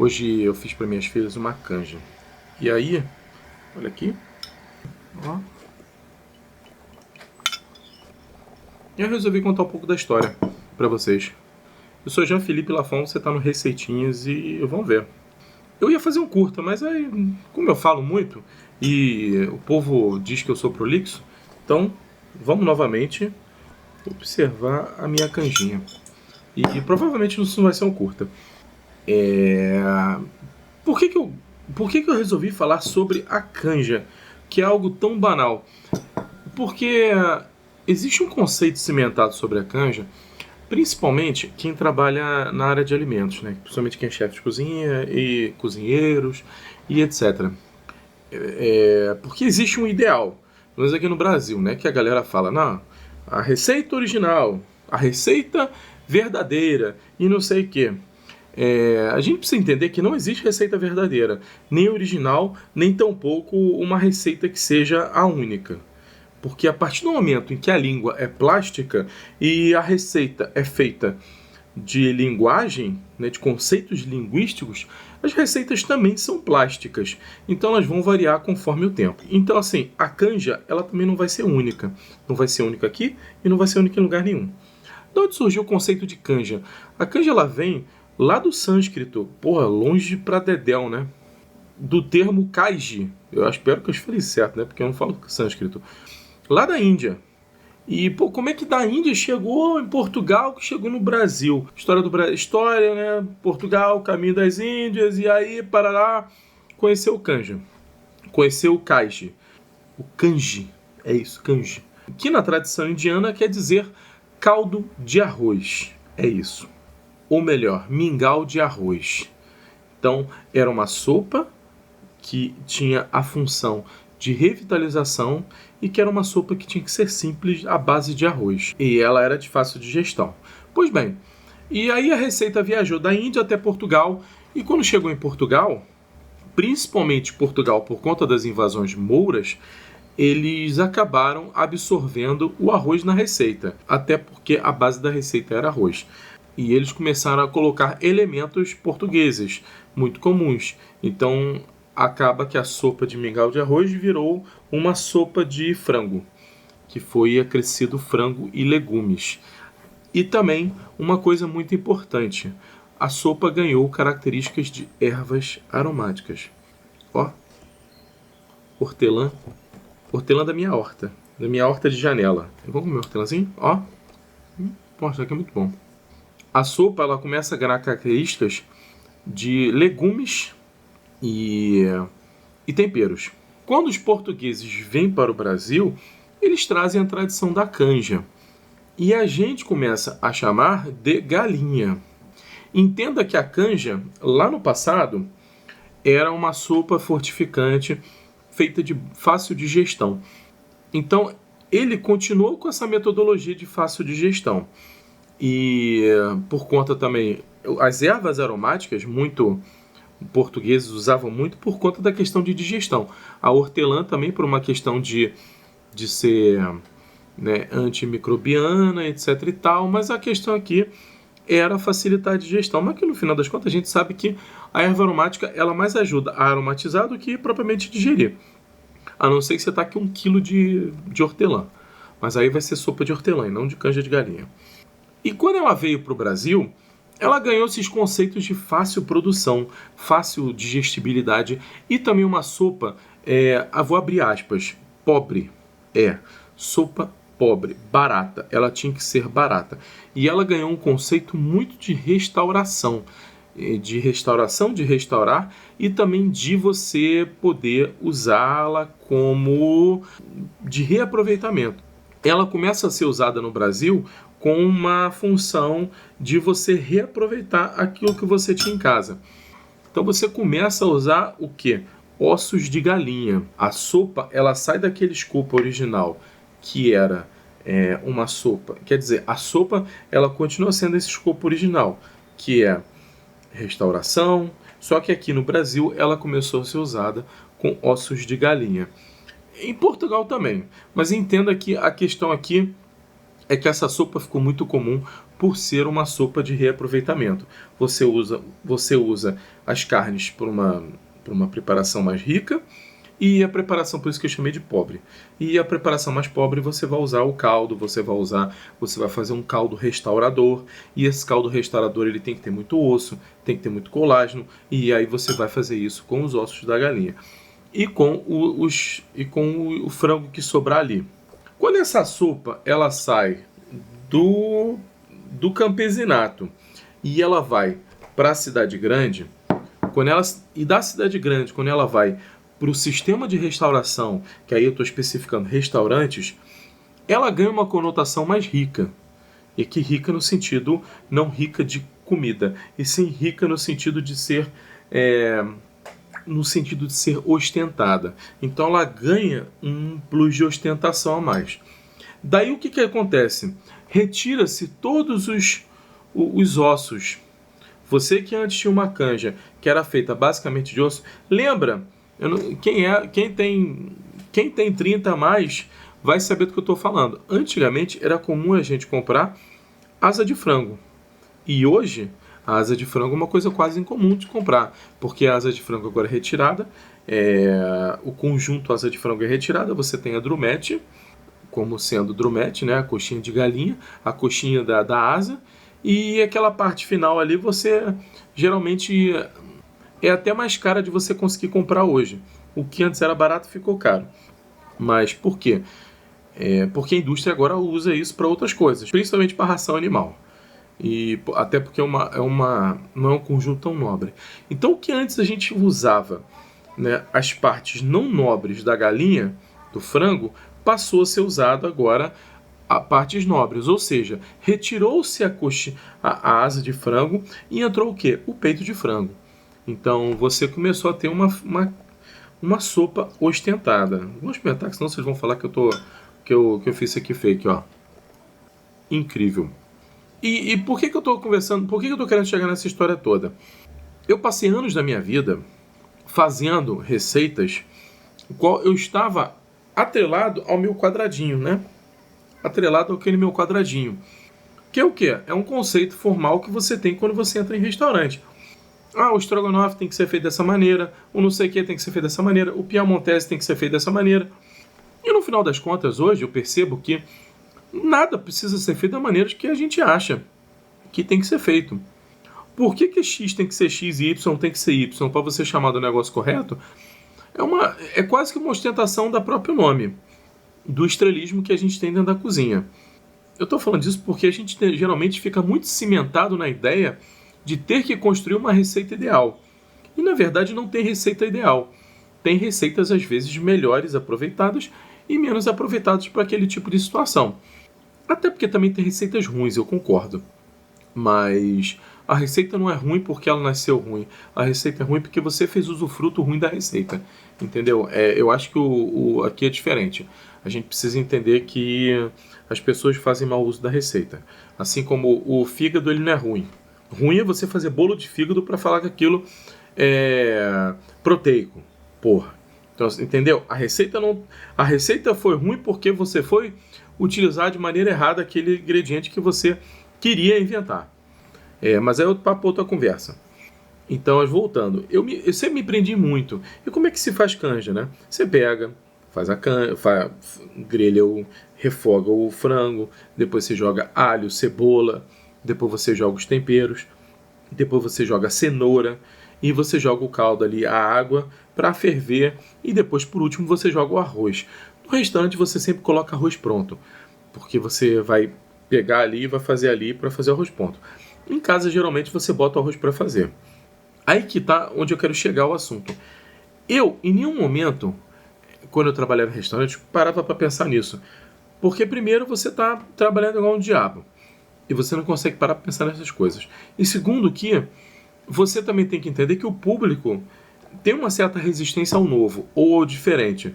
Hoje eu fiz para minhas filhas uma canja. E aí, olha aqui, ó. Eu resolvi contar um pouco da história para vocês. Eu sou Jean Felipe Lafon, você tá no Receitinhas e vamos ver. Eu ia fazer um curta, mas aí, como eu falo muito e o povo diz que eu sou prolixo, então vamos novamente observar a minha canjinha. E provavelmente isso não vai ser um curta. Por que que eu resolvi falar sobre a canja, que é algo tão banal? Porque existe um conceito cimentado sobre a canja, principalmente quem trabalha na área de alimentos, né? Principalmente quem é chefe de cozinha e cozinheiros e etc. Porque existe um ideal, pelo menos aqui no Brasil, né? Que a galera fala, não, a receita original, a receita verdadeira e não sei o quê. A gente precisa entender que não existe receita verdadeira, nem original, nem tampouco uma receita que seja a única. Porque a partir do momento em que a língua é plástica e a receita é feita de linguagem, né, de conceitos linguísticos, as receitas também são plásticas. Então elas vão variar conforme o tempo. Então assim, a canja ela também não vai ser única. Não vai ser única aqui e não vai ser única em lugar nenhum. De onde surgiu o conceito de canja? A canja ela vem lá do sânscrito, longe pra dedéu, né? Do termo kaiji. Eu espero que eu falei certo, né? Porque eu não falo sânscrito. Lá da Índia. E, como é que da Índia chegou em Portugal, que chegou no Brasil? História, né? Portugal, caminho das Índias, e aí, parará, conheceu o canja. Conheceu o kaiji. O kanji. É isso, kanji. Que na tradição indiana quer dizer caldo de arroz. É isso. Ou melhor, mingau de arroz. Então, era uma sopa que tinha a função de revitalização e que era uma sopa que tinha que ser simples à base de arroz. E ela era de fácil digestão. Pois bem, e aí a receita viajou da Índia até Portugal e quando chegou em Portugal, principalmente Portugal por conta das invasões mouras, eles acabaram absorvendo o arroz na receita, até porque a base da receita era arroz. E eles começaram a colocar elementos portugueses, muito comuns. Então, acaba que a sopa de mingau de arroz virou uma sopa de frango, que foi acrescido frango e legumes. E também, uma coisa muito importante, a sopa ganhou características de ervas aromáticas. Ó, hortelã da minha horta de janela. Vamos comer hortelãzinho? Ó, isso aqui é muito bom. A sopa ela começa a ganhar características de legumes e temperos. Quando os portugueses vêm para o Brasil, eles trazem a tradição da canja. E a gente começa a chamar de galinha. Entenda que a canja, lá no passado, era uma sopa fortificante feita de fácil digestão. Então, ele continuou com essa metodologia de fácil digestão. E por conta também, as ervas aromáticas, portugueses usavam muito por conta da questão de digestão. A hortelã também por uma questão de ser, né, antimicrobiana, etc e tal, mas a questão aqui era facilitar a digestão, mas que no final das contas a gente sabe que a erva aromática ela mais ajuda a aromatizar do que propriamente digerir. A não ser que você taque 1 kg de hortelã, mas aí vai ser sopa de hortelã e não de canja de galinha. E quando ela veio para o Brasil, ela ganhou esses conceitos de fácil produção, fácil digestibilidade e também uma sopa, vou abrir aspas, pobre. Sopa pobre, barata. Ela tinha que ser barata. E ela ganhou um conceito muito de restauração. De restaurar e também de você poder usá-la como de reaproveitamento. Ela começa a ser usada no Brasil com uma função de você reaproveitar aquilo que você tinha em casa. Então você começa a usar o quê? Ossos de galinha. A sopa ela sai daquele escopo original, que era uma sopa. Quer dizer, a sopa ela continua sendo esse escopo original, que é restauração, só que aqui no Brasil ela começou a ser usada com ossos de galinha. Em Portugal também, mas entenda que a questão aqui é que essa sopa ficou muito comum por ser uma sopa de reaproveitamento. Você usa as carnes por uma preparação mais rica, e a preparação, por isso que eu chamei de pobre. E a preparação mais pobre você vai usar o caldo, você vai fazer um caldo restaurador, e esse caldo restaurador ele tem que ter muito osso, tem que ter muito colágeno, e aí você vai fazer isso com os ossos da galinha e com o frango que sobrar ali. Quando essa sopa ela sai do campesinato e ela vai para a cidade grande, da cidade grande, quando ela vai para o sistema de restauração, que aí eu estou especificando restaurantes, ela ganha uma conotação mais rica. E que rica no sentido, não rica de comida, e sim rica no sentido de ser ostentada. Então ela ganha um plus de ostentação a mais. Daí o que acontece? Retira-se todos os ossos. Você que antes tinha uma canja que era feita basicamente de osso, lembra? Quem tem 30 a mais vai saber do que eu estou falando. Antigamente era comum a gente comprar asa de frango. E hoje a asa de frango é uma coisa quase incomum de comprar, porque a asa de frango agora é retirada, o conjunto asa de frango é retirada, você tem a drumete, como sendo drumete, né, a coxinha de galinha, a coxinha da asa, e aquela parte final ali você geralmente é até mais cara de você conseguir comprar hoje. O que antes era barato ficou caro. Mas por quê? Porque a indústria agora usa isso para outras coisas, principalmente para ração animal. E até porque não é um conjunto tão nobre. Então o que antes a gente usava, né, as partes não nobres da galinha, do frango, passou a ser usado agora a partes nobres, ou seja, retirou-se a asa de frango e entrou o quê? O peito de frango. Então você começou a ter uma sopa ostentada. Vou experimentar, que senão vocês vão falar que eu fiz isso aqui fake, ó. Incrível. E por que eu estou conversando? Por que eu estou querendo chegar nessa história toda? Eu passei anos da minha vida fazendo receitas, qual eu estava atrelado ao meu quadradinho, né? Atrelado àquele meu quadradinho. Que é o quê? É um conceito formal que você tem quando você entra em restaurante. O estrogonofe tem que ser feito dessa maneira, o não sei o que tem que ser feito dessa maneira, o piamontese tem que ser feito dessa maneira. E no final das contas, hoje, eu percebo que nada precisa ser feito da maneira que a gente acha que tem que ser feito. Por que X tem que ser X e Y tem que ser Y? Para você chamar do negócio correto, é quase que uma ostentação da próprio nome, do estrelismo que a gente tem dentro da cozinha. Eu estou falando disso porque a gente geralmente fica muito cimentado na ideia de ter que construir uma receita ideal. E na verdade não tem receita ideal. Tem receitas às vezes melhores aproveitadas e menos aproveitadas para aquele tipo de situação. Até porque também tem receitas ruins, eu concordo. Mas a receita não é ruim porque ela nasceu ruim. A receita é ruim porque você fez usufruto ruim da receita. Entendeu? Eu acho que aqui é diferente. A gente precisa entender que as pessoas fazem mau uso da receita. Assim como o fígado ele não é ruim. Ruim é você fazer bolo de fígado para falar que aquilo é proteico. Porra. Então, entendeu? A receita foi ruim porque você foi utilizar de maneira errada aquele ingrediente que você queria inventar. Mas é outro papo, outra conversa. Então, voltando. Eu sempre me prendi muito. E como é que se faz canja, né? Você pega, faz a canja, grelha, refoga o frango, depois você joga alho, cebola, depois você joga os temperos, depois você joga a cenoura e você joga o caldo ali, a água, para ferver e depois, por último, você joga o arroz. No restaurante você sempre coloca arroz pronto, porque você vai pegar ali e vai fazer ali para fazer o arroz pronto. Em casa, geralmente, você bota o arroz para fazer. Aí que tá onde eu quero chegar ao assunto. Eu, em nenhum momento, quando eu trabalhava em restaurante, parava para pensar nisso. Porque primeiro você está trabalhando igual um diabo. E você não consegue parar para pensar nessas coisas. E segundo que você também tem que entender que o público tem uma certa resistência ao novo ou ao diferente.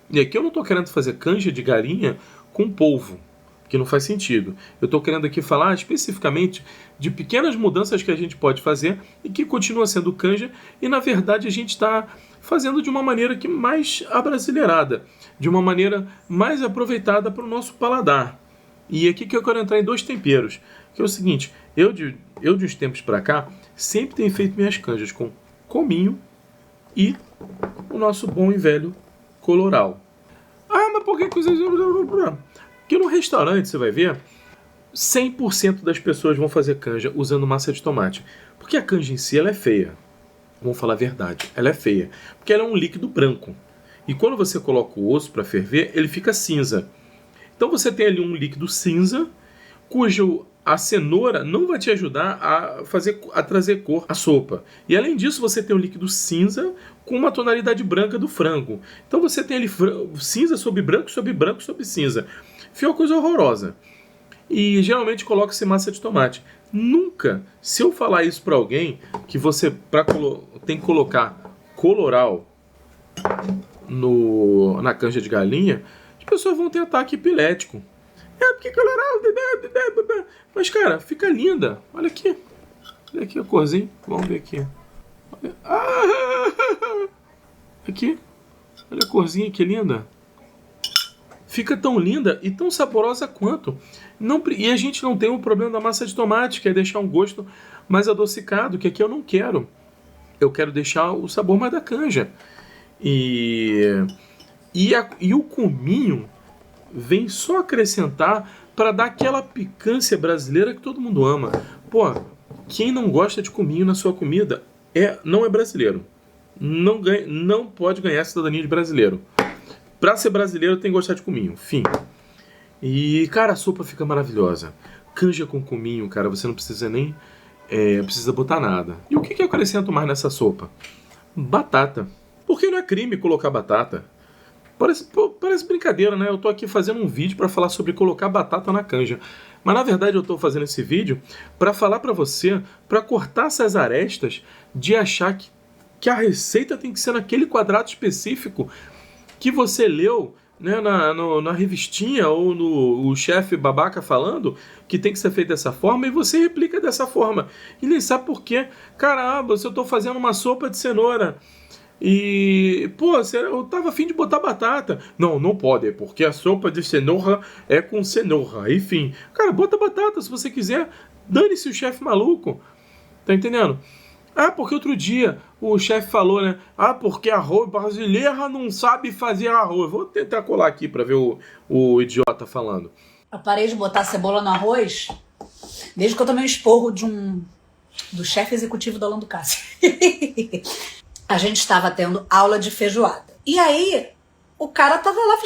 E aqui eu não estou querendo fazer canja de galinha com polvo, que não faz sentido. Eu estou querendo aqui falar especificamente de pequenas mudanças que a gente pode fazer e que continua sendo canja e na verdade a gente está fazendo de uma maneira que mais abrasileirada, de uma maneira mais aproveitada para o nosso paladar. E aqui que eu quero entrar em 2 temperos. Que é o seguinte, eu de uns tempos pra cá, sempre tenho feito minhas canjas com cominho e o nosso bom e velho coloral. Ah, mas por que coisa... Porque no restaurante, você vai ver, 100% das pessoas vão fazer canja usando massa de tomate. Porque a canja em si, ela é feia. Vamos falar a verdade, ela é feia. Porque ela é um líquido branco. E quando você coloca o osso para ferver, ele fica cinza. Então você tem ali um líquido cinza, cujo a cenoura não vai te ajudar a trazer cor à sopa. E além disso, você tem um líquido cinza com uma tonalidade branca do frango. Então você tem ali cinza sobre branco, sobre branco, sobre cinza. Fica uma coisa horrorosa. E geralmente coloca-se massa de tomate. Nunca, se eu falar isso para alguém, que você tem que colocar coloral na canja de galinha, as pessoas vão ter ataque epilético. É porque coloral... Mas, cara, fica linda. Olha aqui a corzinha. Vamos ver aqui. Aqui. Olha a corzinha, que linda. Fica tão linda e tão saborosa quanto. E a gente não tem o problema da massa de tomate, que é deixar um gosto mais adocicado, que aqui eu não quero. Eu quero deixar o sabor mais da canja. E o cominho vem só acrescentar para dar aquela picância brasileira que todo mundo ama. Pô, quem não gosta de cominho na sua comida não é brasileiro. Não pode ganhar a cidadania de brasileiro. Pra ser brasileiro tem que gostar de cominho. Fim. E, cara, a sopa fica maravilhosa. Canja com cominho, cara, você não precisa nem... precisa botar nada. E o que eu acrescento mais nessa sopa? Batata. Porque não é crime colocar batata. Parece brincadeira, né? Eu tô aqui fazendo um vídeo para falar sobre colocar batata na canja. Mas na verdade eu tô fazendo esse vídeo para falar para você, para cortar essas arestas de achar que a receita tem que ser naquele quadrado específico que você leu, né, na revistinha ou o chefe babaca falando que tem que ser feito dessa forma e você replica dessa forma. E nem sabe por quê. Caramba, se eu tô fazendo uma sopa de cenoura... E, pô, eu tava afim de botar batata. Não pode, porque a sopa de cenoura é com cenoura. Enfim, cara, bota batata se você quiser. Dane-se o chefe maluco. Tá entendendo? Ah, porque outro dia o chefe falou, né? Ah, porque arroz brasileira não sabe fazer arroz. Vou tentar colar aqui pra ver o idiota falando. Eu parei de botar cebola no arroz desde que eu tomei um esporro do chefe executivo da Lando Cássio. A gente estava tendo aula de feijoada. E aí, o cara tava lá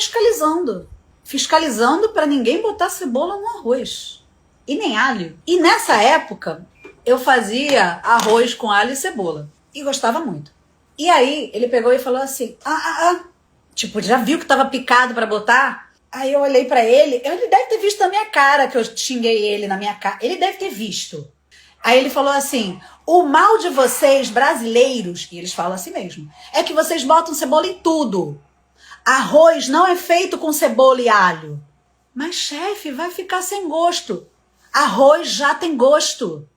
fiscalizando para ninguém botar cebola no arroz. E nem alho. E nessa época, eu fazia arroz com alho e cebola. E gostava muito. E aí, ele pegou e falou assim, tipo, já viu que tava picado para botar? Aí eu olhei para ele deve ter visto na minha cara que eu xinguei ele na minha cara. Ele deve ter visto. Aí ele falou assim, o mal de vocês, brasileiros, e eles falam assim mesmo, é que vocês botam cebola em tudo. Arroz não é feito com cebola e alho. Mas, chefe, vai ficar sem gosto. Arroz já tem gosto.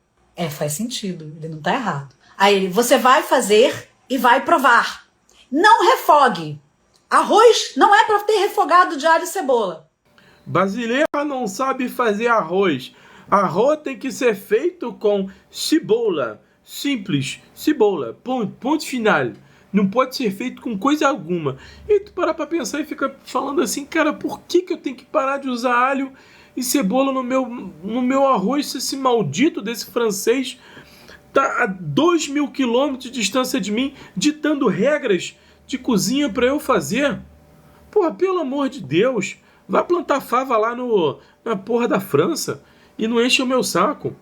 Faz sentido, ele não tá errado. Aí você vai fazer e vai provar. Não refogue. Arroz não é para ter refogado de alho e cebola. Brasileira não sabe fazer arroz. Arroz tem que ser feito com cebola. Simples. Cebola. Ponto final. Não pode ser feito com coisa alguma. E tu para pra pensar e fica falando assim, cara, por que eu tenho que parar de usar alho e cebola no meu arroz? Esse maldito desse francês tá a 2.000 quilômetros de distância de mim, ditando regras de cozinha pra eu fazer. Porra, pelo amor de Deus. Vai plantar fava lá na porra da França. E não enche o meu saco.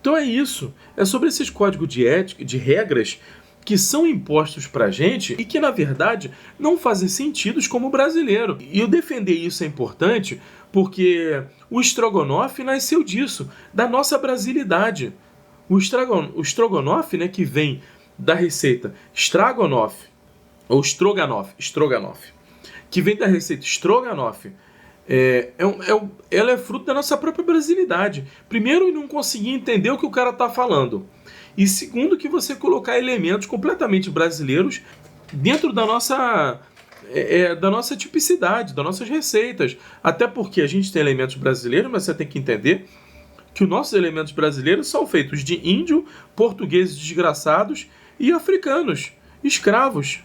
Então é isso. É sobre esses códigos de ética, de regras que são impostos pra gente e que, na verdade, não fazem sentido como brasileiro. E eu defender isso é importante porque o estrogonofe nasceu disso, da nossa brasilidade. O estrogonofe, né, que vem da receita Stroganoff, ou Stroganoff, que vem da receita Stroganoff, ela é fruto da nossa própria brasilidade. Primeiro, eu não consegui entender o que o cara tá falando. E segundo, que você colocar elementos completamente brasileiros dentro da nossa da nossa tipicidade, das nossas receitas. Até porque a gente tem elementos brasileiros, mas você tem que entender que os nossos elementos brasileiros são feitos de índio, portugueses desgraçados e africanos, escravos.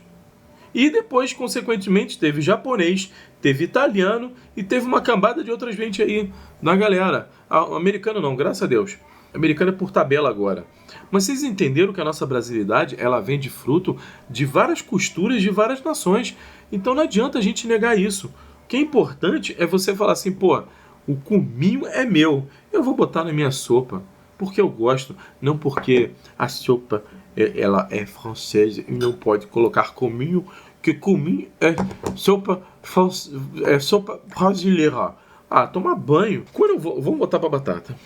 E depois, consequentemente, teve japonês, teve italiano e teve uma cambada de outras gente aí na galera. Americano não, graças a Deus. Americano é por tabela agora. Mas vocês entenderam que a nossa brasilidade, ela vem de fruto de várias costuras de várias nações. Então não adianta a gente negar isso. O que é importante é você falar assim, pô, o cominho é meu. Eu vou botar na minha sopa porque eu gosto, não porque a sopa ela é francesa e não pode colocar cominho, que cominho é sopa brasileira. Ah, tomar banho. Vamos botar para batata.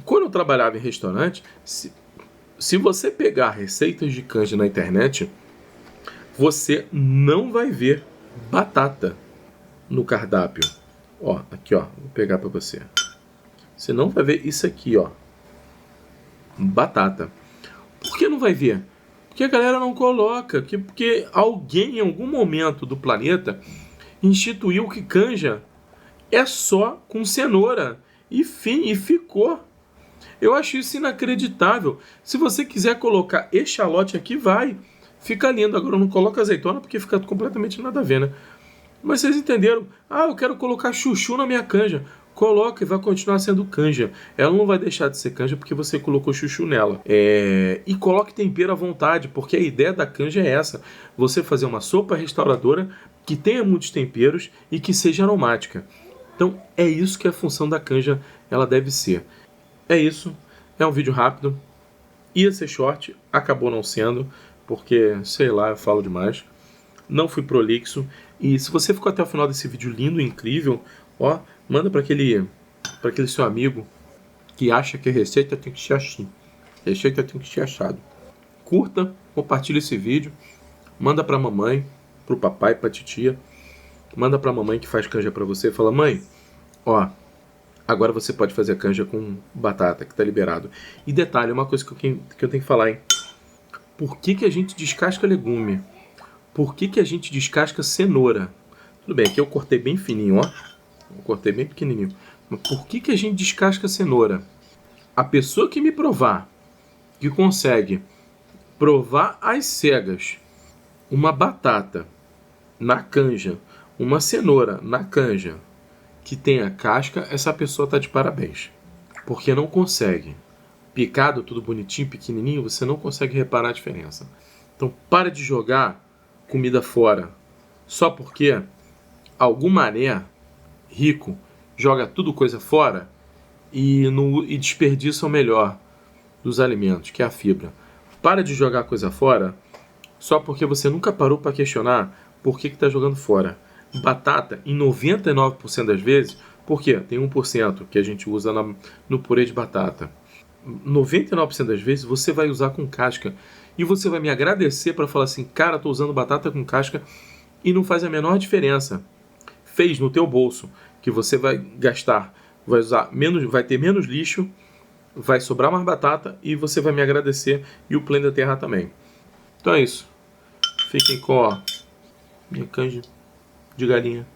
Quando eu trabalhava em restaurante, se você pegar receitas de canja na internet, você não vai ver batata no cardápio. Ó, aqui ó, vou pegar para você. Você não vai ver isso aqui, ó. Batata. Por que não vai ver? Porque a galera não coloca. Porque alguém em algum momento do planeta instituiu que canja é só com cenoura. E fim, e ficou. Eu acho isso inacreditável. Se você quiser colocar echalote aqui, vai. Fica lindo. Agora não coloca azeitona porque fica completamente nada a ver, né? Mas vocês entenderam? Ah, eu quero colocar chuchu na minha canja. Coloca e vai continuar sendo canja. Ela não vai deixar de ser canja porque você colocou chuchu nela. E coloque tempero à vontade, porque a ideia da canja é essa. Você fazer uma sopa restauradora que tenha muitos temperos e que seja aromática. Então é isso que a função da canja ela deve ser. É isso. É um vídeo rápido. Ia ser short, acabou não sendo, porque, sei lá, eu falo demais. Não fui prolixo. E se você ficou até o final desse vídeo lindo e incrível, ó, manda para aquele seu amigo que acha que a receita tem que ser assim. Receita tem que ser assado. Curta, compartilha esse vídeo, manda para mamãe, pro papai, pra titia. Manda pra mamãe que faz canja para você. Fala, mãe, ó, agora você pode fazer canja com batata, que tá liberado. E detalhe, uma coisa que eu tenho que falar, hein? Por que a gente descasca legume? Por que a gente descasca cenoura? Tudo bem, aqui eu cortei bem fininho, ó. Eu cortei bem pequenininho. Mas por que a gente descasca cenoura? A pessoa que me provar, que consegue provar às cegas uma batata na canja, uma cenoura na canja, que tenha casca, essa pessoa tá de parabéns. Porque não consegue. Picado, tudo bonitinho, pequenininho, você não consegue reparar a diferença. Então para de jogar comida fora só porque algum mané rico joga tudo coisa fora e desperdiça o melhor dos alimentos, que é a fibra. Para de jogar coisa fora só porque você nunca parou para questionar por que está jogando fora. Batata, em 99% das vezes, por quê? Tem 1% que a gente usa no purê de batata. 99% das vezes você vai usar com casca. E você vai me agradecer para falar assim, cara, estou usando batata com casca e não faz a menor diferença. Fez no teu bolso, que você vai gastar, vai ter menos lixo, vai sobrar mais batata e você vai me agradecer e o Planeta Terra também. Então é isso. Fiquem com minha canja de galinha.